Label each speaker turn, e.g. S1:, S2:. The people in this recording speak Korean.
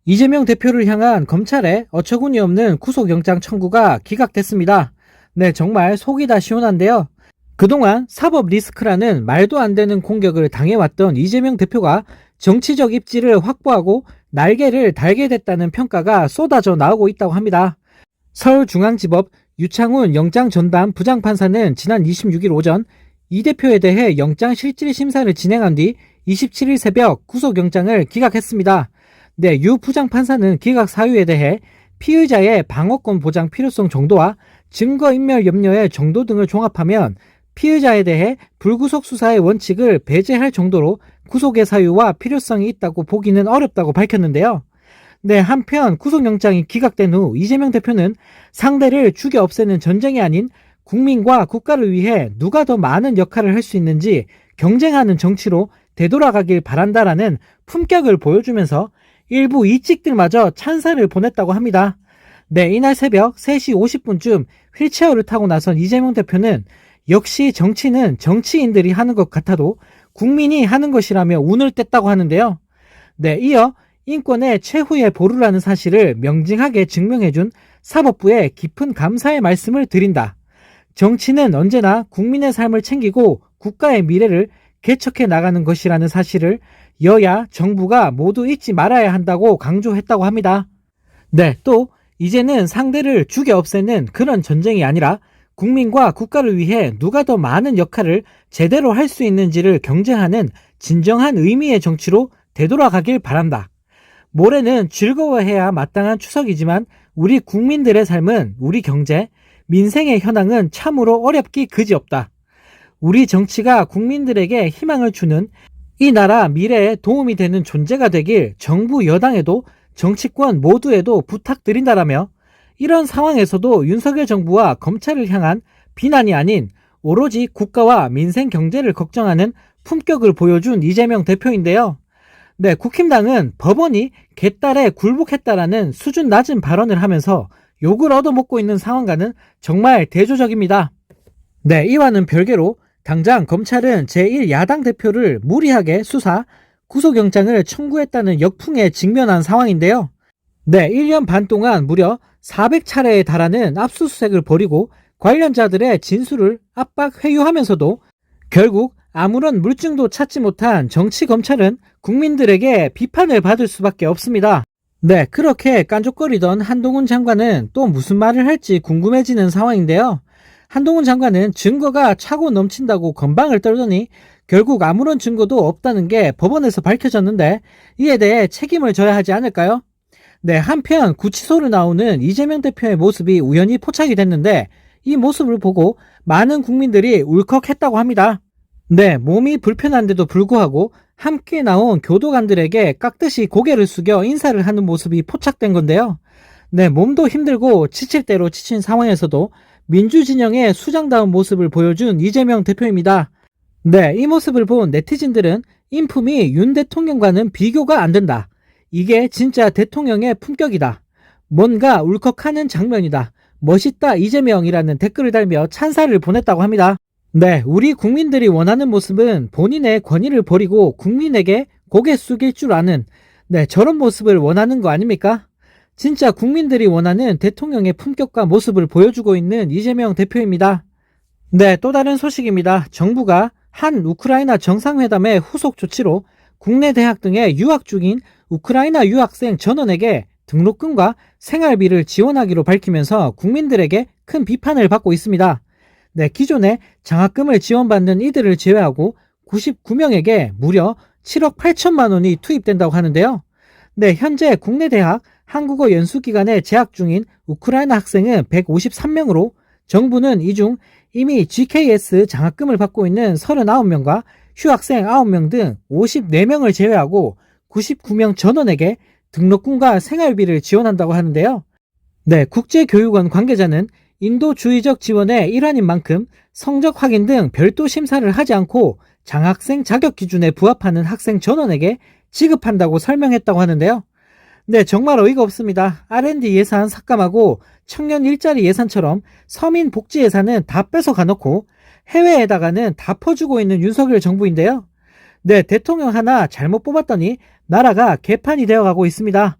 S1: 이재명 대표를 향한 검찰의 어처구니 없는 구속영장 청구가 기각됐습니다. 네, 정말 속이 다 시원한데요. 그동안 사법 리스크라는 말도 안 되는 공격을 당해왔던 이재명 대표가 정치적 입지를 확보하고 날개를 달게 됐다는 평가가 쏟아져 나오고 있다고 합니다. 서울중앙지법 유창훈 영장전담 부장판사는 지난 26일 오전 이 대표에 대해 영장실질심사를 진행한 뒤 27일 새벽 구속영장을 기각했습니다. 네, 유 부장판사는 기각 사유에 대해 피의자의 방어권 보장 필요성 정도와 증거인멸 염려의 정도 등을 종합하면 피의자에 대해 불구속 수사의 원칙을 배제할 정도로 구속의 사유와 필요성이 있다고 보기는 어렵다고 밝혔는데요. 네, 한편 구속영장이 기각된 후 이재명 대표는 상대를 죽여 없애는 전쟁이 아닌 국민과 국가를 위해 누가 더 많은 역할을 할 수 있는지 경쟁하는 정치로 되돌아가길 바란다라는 품격을 보여주면서 일부 이직들마저 찬사를 보냈다고 합니다. 네, 이날 새벽 3시 50분쯤 휠체어를 타고 나선 이재명 대표는 역시 정치는 정치인들이 하는 것 같아도 국민이 하는 것이라며 운을 뗐다고 하는데요. 네, 이어 인권의 최후의 보루라는 사실을 명징하게 증명해준 사법부에 깊은 감사의 말씀을 드린다. 정치는 언제나 국민의 삶을 챙기고 국가의 미래를 개척해 나가는 것이라는 사실을 여야, 정부가 모두 잊지 말아야 한다고 강조했다고 합니다. 네, 또 이제는 상대를 죽여 없애는 그런 전쟁이 아니라 국민과 국가를 위해 누가 더 많은 역할을 제대로 할 수 있는지를 경쟁하는 진정한 의미의 정치로 되돌아가길 바란다. 모레는 즐거워해야 마땅한 추석이지만 우리 국민들의 삶은 우리 경제, 민생의 현황은 참으로 어렵기 그지없다. 우리 정치가 국민들에게 희망을 주는 이 나라 미래에 도움이 되는 존재가 되길 정부 여당에도 정치권 모두에도 부탁드린다라며 이런 상황에서도 윤석열 정부와 검찰을 향한 비난이 아닌 오로지 국가와 민생 경제를 걱정하는 품격을 보여준 이재명 대표인데요. 네, 국힘당은 법원이 개딸에 굴복했다라는 수준 낮은 발언을 하면서 욕을 얻어먹고 있는 상황과는 정말 대조적입니다. 네, 이와는 별개로 당장 검찰은 제1야당 대표를 무리하게 수사, 구속영장을 청구했다는 역풍에 직면한 상황인데요. 네, 1년 반 동안 무려 400차례에 달하는 압수수색을 벌이고 관련자들의 진술을 압박 회유하면서도 결국 아무런 물증도 찾지 못한 정치검찰은 국민들에게 비판을 받을 수밖에 없습니다. 네, 그렇게 깐족거리던 한동훈 장관은 또 무슨 말을 할지 궁금해지는 상황인데요. 한동훈 장관은 증거가 차고 넘친다고 건방을 떨더니 결국 아무런 증거도 없다는 게 법원에서 밝혀졌는데 이에 대해 책임을 져야 하지 않을까요? 네, 한편 구치소를 나오는 이재명 대표의 모습이 우연히 포착이 됐는데 이 모습을 보고 많은 국민들이 울컥했다고 합니다. 네, 몸이 불편한데도 불구하고 함께 나온 교도관들에게 깍듯이 고개를 숙여 인사를 하는 모습이 포착된 건데요. 네, 몸도 힘들고 지칠 대로 지친 상황에서도 민주진영의 수장다운 모습을 보여준 이재명 대표입니다. 네, 이 모습을 본 네티즌들은 인품이 윤 대통령과는 비교가 안 된다. 이게 진짜 대통령의 품격이다. 뭔가 울컥하는 장면이다. 멋있다 이재명이라는 댓글을 달며 찬사를 보냈다고 합니다. 네, 우리 국민들이 원하는 모습은 본인의 권위를 버리고 국민에게 고개 숙일 줄 아는 저런 모습을 원하는 거 아닙니까? 진짜 국민들이 원하는 대통령의 품격과 모습을 보여주고 있는 이재명 대표입니다. 네, 또 다른 소식입니다. 정부가 한 우크라이나 정상회담의 후속 조치로 국내 대학 등에 유학 중인 우크라이나 유학생 전원에게 등록금과 생활비를 지원하기로 밝히면서 국민들에게 큰 비판을 받고 있습니다. 네, 기존에 장학금을 지원받는 이들을 제외하고 99명에게 무려 7억 8천만 원이 투입된다고 하는데요. 네, 현재 국내 대학 한국어 연수기간에 재학 중인 우크라이나 학생은 153명으로 정부는 이 중 이미 GKS 장학금을 받고 있는 39명과 휴학생 9명 등 54명을 제외하고 99명 전원에게 등록금과 생활비를 지원한다고 하는데요. 네, 국제교육원 관계자는 인도주의적 지원의 일환인 만큼 성적 확인 등 별도 심사를 하지 않고 장학생 자격 기준에 부합하는 학생 전원에게 지급한다고 설명했다고 하는데요. 네, 정말 어이가 없습니다. R&D 예산 삭감하고 청년 일자리 예산처럼 서민 복지 예산은 다 뺏어가 놓고 해외에다가는 다 퍼주고 있는 윤석열 정부인데요. 네, 대통령 하나 잘못 뽑았더니 나라가 개판이 되어가고 있습니다.